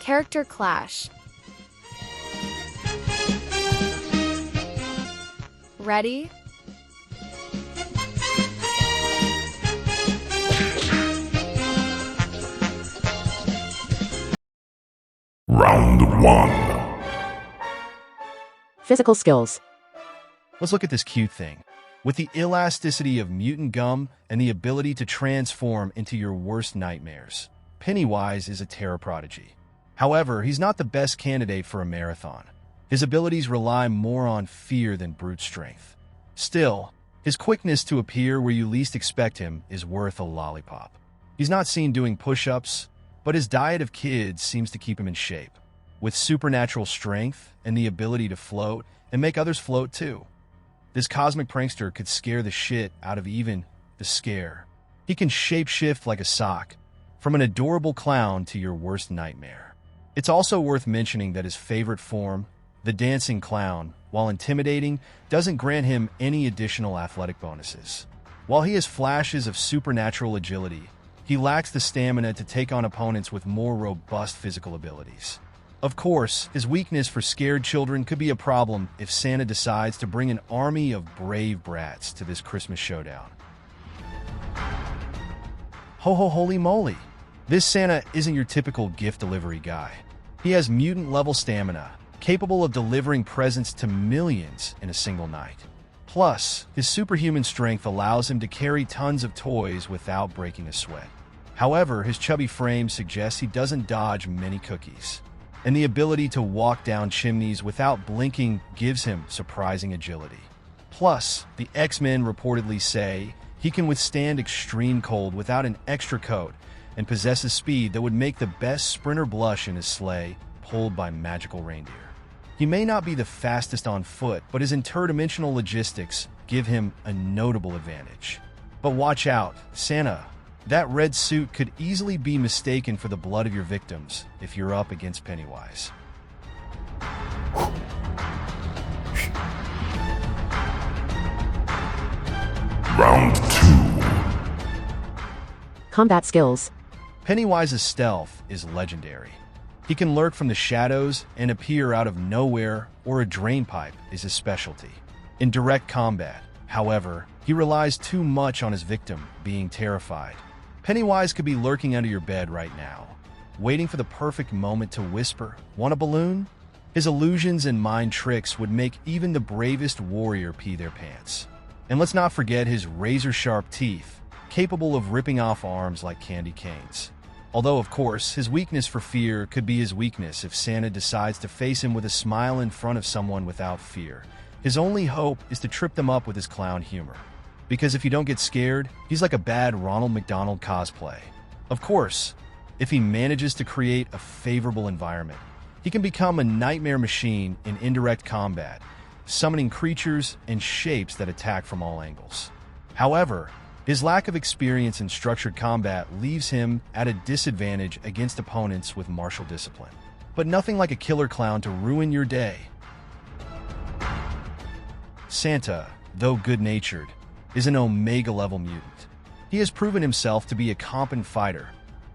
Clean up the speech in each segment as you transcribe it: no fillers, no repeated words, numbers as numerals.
Character clash. Ready? Round 1. Physical skills. Let's look at this cute thing. With the elasticity of mutant gum and the ability to transform into your worst nightmares, Pennywise is a terror prodigy. However, he's not the best candidate for a marathon. His abilities rely more on fear than brute strength. Still, his quickness to appear where you least expect him is worth a lollipop. He's not seen doing push-ups, but his diet of kids seems to keep him in shape, with supernatural strength and the ability to float and make others float too. This cosmic prankster could scare the shit out of even the scare. He can shapeshift like a sock, from an adorable clown to your worst nightmare. It's also worth mentioning that his favorite form, the dancing clown, while intimidating, doesn't grant him any additional athletic bonuses. While he has flashes of supernatural agility, he lacks the stamina to take on opponents with more robust physical abilities. Of course, his weakness for scared children could be a problem if Santa decides to bring an army of brave brats to this Christmas showdown. Ho ho holy moly! This Santa isn't your typical gift delivery guy. He has mutant-level stamina, capable of delivering presents to millions in a single night. Plus, his superhuman strength allows him to carry tons of toys without breaking a sweat. However, his chubby frame suggests he doesn't dodge many cookies, and the ability to walk down chimneys without blinking gives him surprising agility. Plus, the X-Men reportedly say he can withstand extreme cold without an extra coat and possesses speed that would make the best sprinter blush in his sleigh pulled by magical reindeer. He may not be the fastest on foot, but his interdimensional logistics give him a notable advantage. But watch out, Santa. That red suit could easily be mistaken for the blood of your victims if you're up against Pennywise. Round 2. Combat skills. Pennywise's stealth is legendary. He can lurk from the shadows and appear out of nowhere, or a drain pipe is his specialty. In direct combat, however, he relies too much on his victim being terrified. Pennywise could be lurking under your bed right now, waiting for the perfect moment to whisper, "Want a balloon?" His illusions and mind tricks would make even the bravest warrior pee their pants. And let's not forget his razor-sharp teeth, capable of ripping off arms like candy canes. Although, of course, his weakness for fear could be his weakness if Santa decides to face him with a smile in front of someone without fear. His only hope is to trip them up with his clown humor. Because if you don't get scared, he's like a bad Ronald McDonald cosplay. Of course, if he manages to create a favorable environment, he can become a nightmare machine in indirect combat, summoning creatures and shapes that attack from all angles. However, his lack of experience in structured combat leaves him at a disadvantage against opponents with martial discipline. But nothing like a killer clown to ruin your day. Santa, though good-natured, is an Omega-level mutant. He has proven himself to be a competent fighter,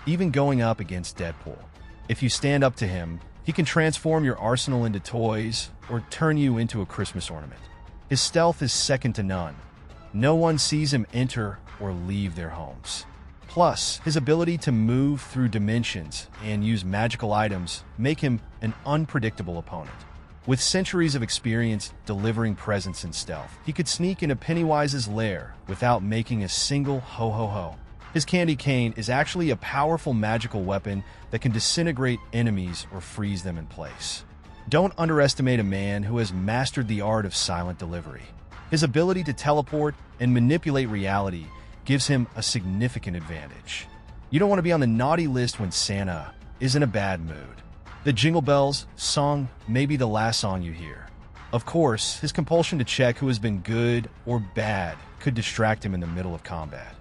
even going up against Deadpool. If you stand up to him, he can transform your arsenal into toys or turn you into a Christmas ornament. His stealth is second to none. No one sees him enter or leave their homes. Plus, his ability to move through dimensions and use magical items make him an unpredictable opponent. With centuries of experience delivering presents in stealth, he could sneak into Pennywise's lair without making a single ho-ho-ho. His candy cane is actually a powerful magical weapon that can disintegrate enemies or freeze them in place. Don't underestimate a man who has mastered the art of silent delivery. His ability to teleport and manipulate reality gives him a significant advantage. You don't want to be on the naughty list when Santa is in a bad mood. The Jingle Bells song may be the last song you hear. Of course, his compulsion to check who has been good or bad could distract him in the middle of combat.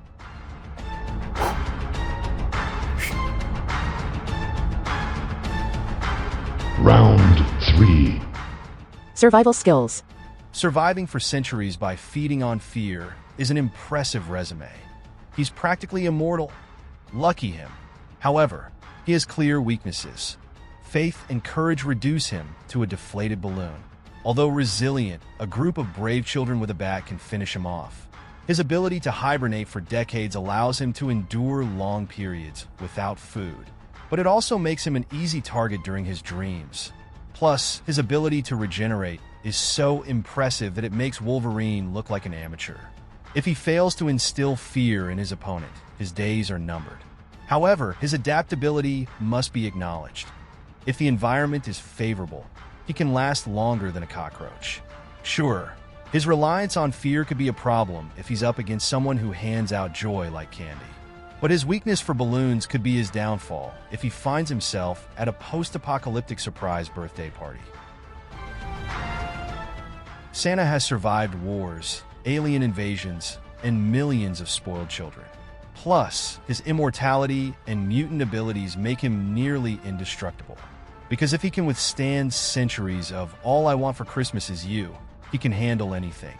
Round 3. Survival skills. Surviving for centuries by feeding on fear is an impressive resume. He's practically immortal. Lucky him. However, he has clear weaknesses. faith and courage reduce him to a deflated balloon. Although resilient, a group of brave children with a bat can finish him off. His ability to hibernate for decades allows him to endure long periods without food, but it also makes him an easy target during his dreams. Plus, his ability to regenerate is so impressive that it makes Wolverine look like an amateur. If he fails to instill fear in his opponent, his days are numbered. However, his adaptability must be acknowledged. If the environment is favorable, he can last longer than a cockroach. Sure, his reliance on fear could be a problem if he's up against someone who hands out joy like candy. But his weakness for balloons could be his downfall if he finds himself at a post-apocalyptic surprise birthday party. Santa has survived wars, alien invasions, and millions of spoiled children. Plus, his immortality and mutant abilities make him nearly indestructible. Because if he can withstand centuries of "all I want for Christmas is you," he can handle anything.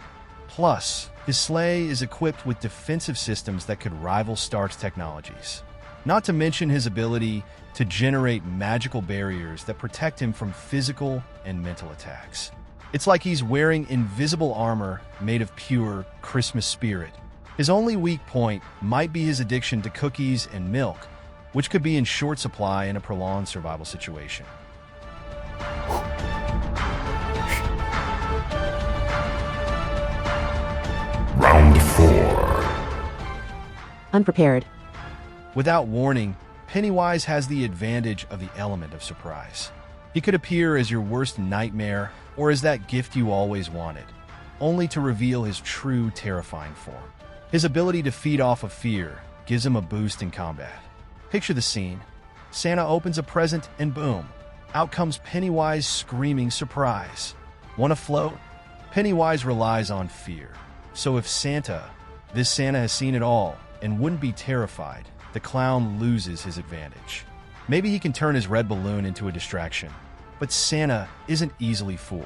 Plus, his sleigh is equipped with defensive systems that could rival Stark's technologies. Not to mention his ability to generate magical barriers that protect him from physical and mental attacks. It's like he's wearing invisible armor made of pure Christmas spirit. His only weak point might be his addiction to cookies and milk, which could be in short supply in a prolonged survival situation. Round 4. Unprepared. Without warning, Pennywise has the advantage of the element of surprise. He could appear as your worst nightmare or as that gift you always wanted, only to reveal his true terrifying form. His ability to feed off of fear gives him a boost in combat. Picture the scene. Santa opens a present and boom, out comes Pennywise screaming surprise. Want to float? Pennywise relies on fear. So if this Santa has seen it all and wouldn't be terrified, the clown loses his advantage. Maybe he can turn his red balloon into a distraction, but Santa isn't easily fooled.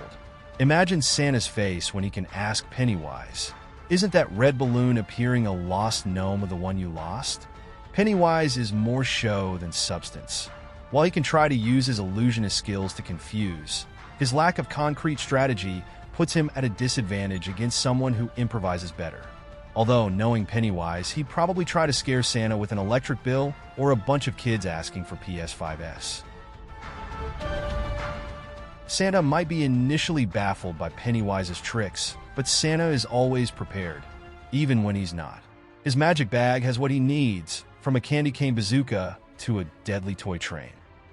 Imagine Santa's face when he can ask Pennywise, "Isn't that red balloon appearing a lost gnome of the one you lost?" Pennywise is more show than substance. While he can try to use his illusionist skills to confuse, his lack of concrete strategy puts him at a disadvantage against someone who improvises better. Although, knowing Pennywise, he'd probably try to scare Santa with an electric bill or a bunch of kids asking for PS5s. Santa might be initially baffled by Pennywise's tricks, but Santa is always prepared, even when he's not. His magic bag has what he needs, from a candy cane bazooka to a deadly toy train.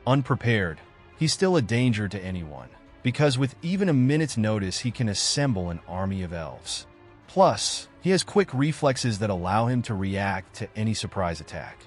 Unprepared, he's still a danger to anyone, because with even a minute's notice he can assemble an army of elves. Plus, he has quick reflexes that allow him to react to any surprise attack.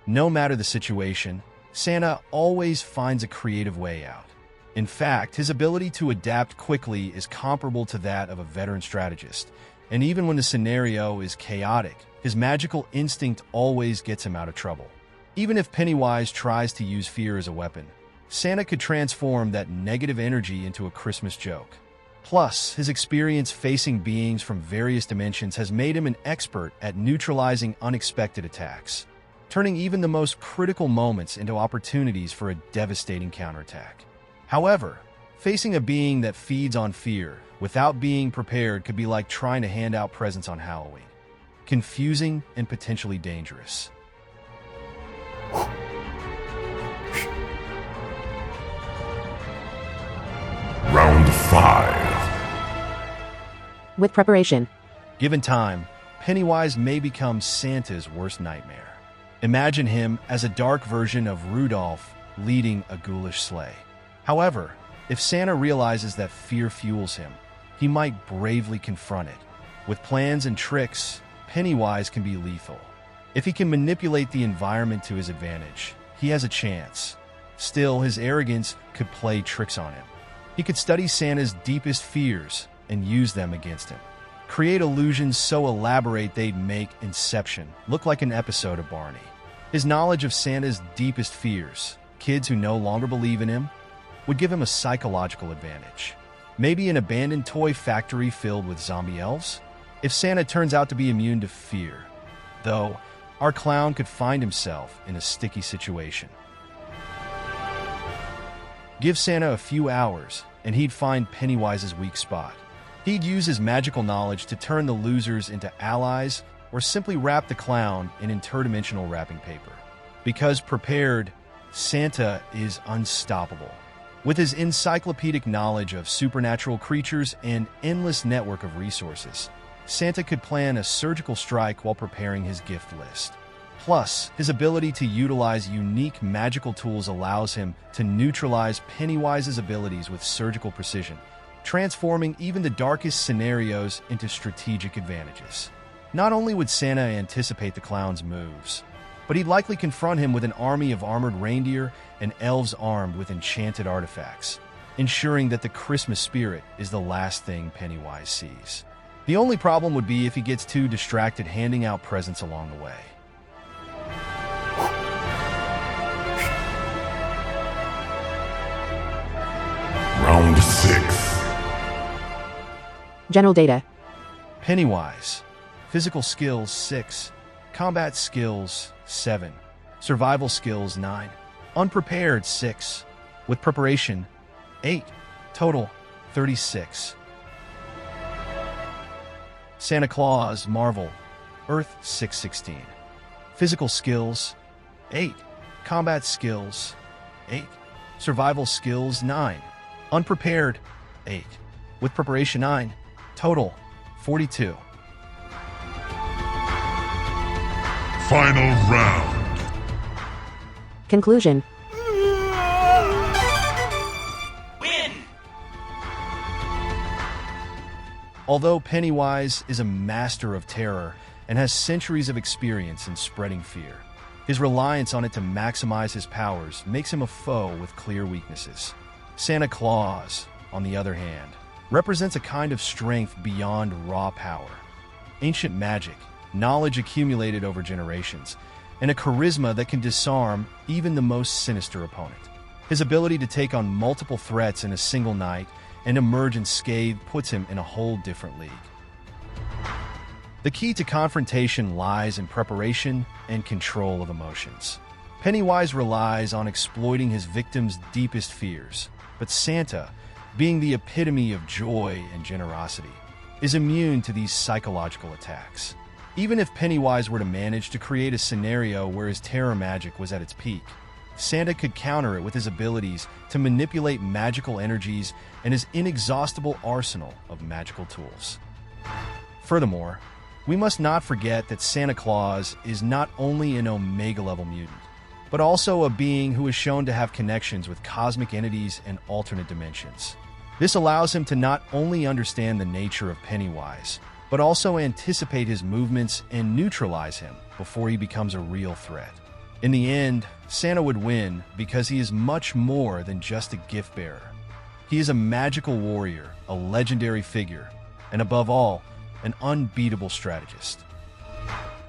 No matter the situation, Santa always finds a creative way out. In fact, his ability to adapt quickly is comparable to that of a veteran strategist, and even when the scenario is chaotic, his magical instinct always gets him out of trouble. Even if Pennywise tries to use fear as a weapon, Santa could transform that negative energy into a Christmas joke. Plus, his experience facing beings from various dimensions has made him an expert at neutralizing unexpected attacks, turning even the most critical moments into opportunities for a devastating counterattack. However, facing a being that feeds on fear without being prepared could be like trying to hand out presents on Halloween. Confusing and potentially dangerous. Round 5. With preparation. Given time, Pennywise may become Santa's worst nightmare. Imagine him as a dark version of Rudolph leading a ghoulish sleigh. However, if Santa realizes that fear fuels him, he might bravely confront it. With plans and tricks, Pennywise can be lethal. If he can manipulate the environment to his advantage, he has a chance. Still, his arrogance could play tricks on him. He could study Santa's deepest fears and use them against him. Create illusions so elaborate they'd make Inception look like an episode of Barney. His knowledge of Santa's deepest fears, kids who no longer believe in him, would give him a psychological advantage. Maybe an abandoned toy factory filled with zombie elves? If Santa turns out to be immune to fear, though, our clown could find himself in a sticky situation. Give Santa a few hours, and he'd find Pennywise's weak spot. He'd use his magical knowledge to turn the losers into allies or simply wrap the clown in interdimensional wrapping paper. Because prepared, Santa is unstoppable. With his encyclopedic knowledge of supernatural creatures and endless network of resources, Santa could plan a surgical strike while preparing his gift list. Plus, his ability to utilize unique magical tools allows him to neutralize Pennywise's abilities with surgical precision, transforming even the darkest scenarios into strategic advantages. Not only would Santa anticipate the clown's moves, but he'd likely confront him with an army of armored reindeer and elves armed with enchanted artifacts, ensuring that the Christmas spirit is the last thing Pennywise sees. The only problem would be if he gets too distracted handing out presents along the way. Round 6. General data. Pennywise. Physical skills 6. Combat skills 7. Survival skills 9. Unprepared 6. With preparation 8. Total 36. Santa Claus, Marvel, Earth 616. Physical skills 8. Combat skills 8. Survival skills 9. Unprepared 8. With preparation 9. Total 42. Final round. Conclusion. Although Pennywise is a master of terror and has centuries of experience in spreading fear, his reliance on it to maximize his powers makes him a foe with clear weaknesses. Santa Claus, on the other hand, represents a kind of strength beyond raw power. Ancient magic, knowledge accumulated over generations, and a charisma that can disarm even the most sinister opponent. His ability to take on multiple threats in a single night and emerge unscathed puts him in a whole different league. The key to confrontation lies in preparation and control of emotions. Pennywise relies on exploiting his victims' deepest fears, but Santa, being the epitome of joy and generosity, is immune to these psychological attacks. Even if Pennywise were to manage to create a scenario where his terror magic was at its peak, Santa could counter it with his abilities to manipulate magical energies and his inexhaustible arsenal of magical tools. Furthermore, we must not forget that Santa Claus is not only an Omega-level mutant, but also a being who is shown to have connections with cosmic entities and alternate dimensions. This allows him to not only understand the nature of Pennywise, but also anticipate his movements and neutralize him before he becomes a real threat. In the end, Santa would win because he is much more than just a gift bearer. He is a magical warrior, a legendary figure, and above all, an unbeatable strategist.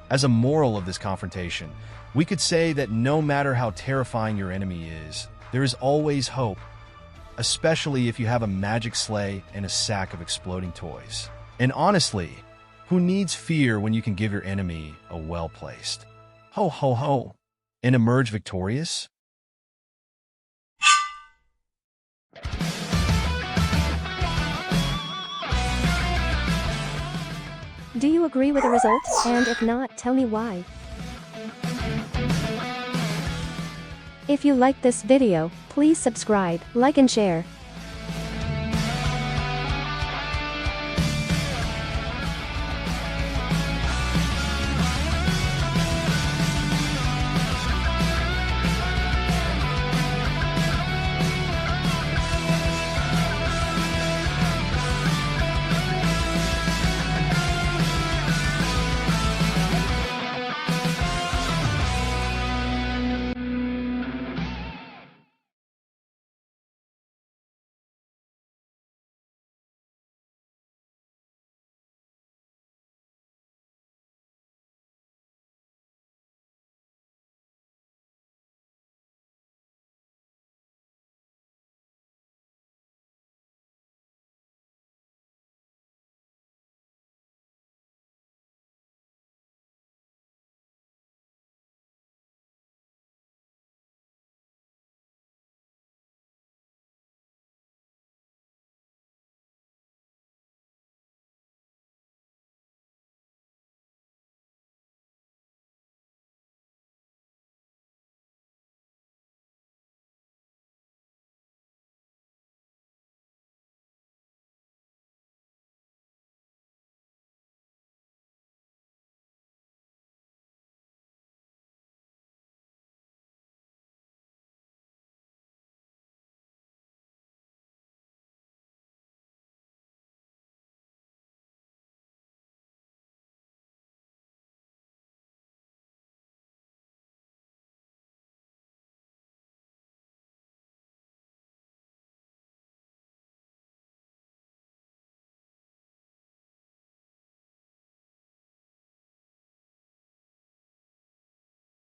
As a moral of this confrontation, we could say that no matter how terrifying your enemy is, there is always hope, especially if you have a magic sleigh and a sack of exploding toys. And honestly, who needs fear when you can give your enemy a well-placed ho ho ho and emerge victorious? Do you agree with the results? And if not, tell me why. If you like this video, please subscribe, like and share.